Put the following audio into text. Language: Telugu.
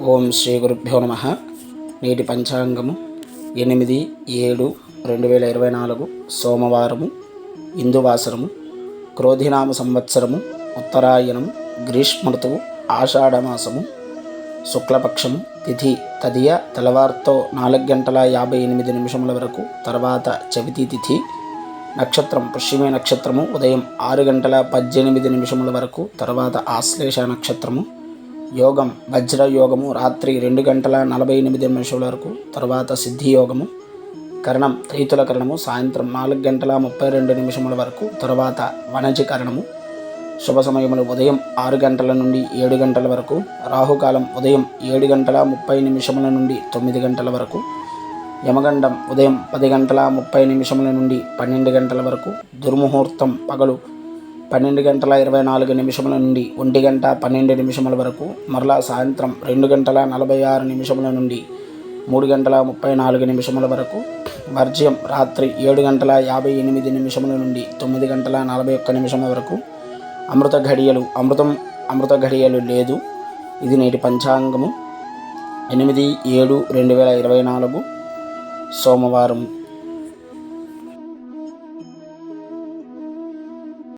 ఓం శ్రీ గురుభ్యో నమ. నేటి పంచాంగము 8/7/2024 సోమవారము, ఇందువాసరము, క్రోధినామ సంవత్సరము, ఉత్తరాయణము, గ్రీష్మ ఋతువు, ఆషాఢమాసము, శుక్లపక్షము. తిథి తదియ, తెల్లవారితో 4:58 వరకు, తర్వాత చవితి తిథి. నక్షత్రం పుష్యమి నక్షత్రము, ఉదయం 6:18 వరకు, తర్వాత ఆశ్లేష నక్షత్రము. యోగం వజ్రయోగము, రాత్రి 2:48 వరకు, తర్వాత సిద్ధియోగము. కరణం తైతుల కరణము, సాయంత్రం 4:32 వరకు, తర్వాత వనజి కరణము. శుభ సమయములు ఉదయం 6 గంటల నుండి 7 గంటల వరకు, రాహుకాలం ఉదయం 7:30 నుండి 9 గంటల వరకు, యమగండం ఉదయం 10:30 నుండి 12 గంటల వరకు, దుర్ముహూర్తం పగలు 12:24 నుండి 1:12 వరకు, మరలా సాయంత్రం 2:46 నుండి 3:34 వరకు, వర్జ్యం రాత్రి 7:58 నుండి 9:41 వరకు. అమృత ఘడియలు లేదు. ఇది నేటి పంచాంగము 8/7/2024 సోమవారం.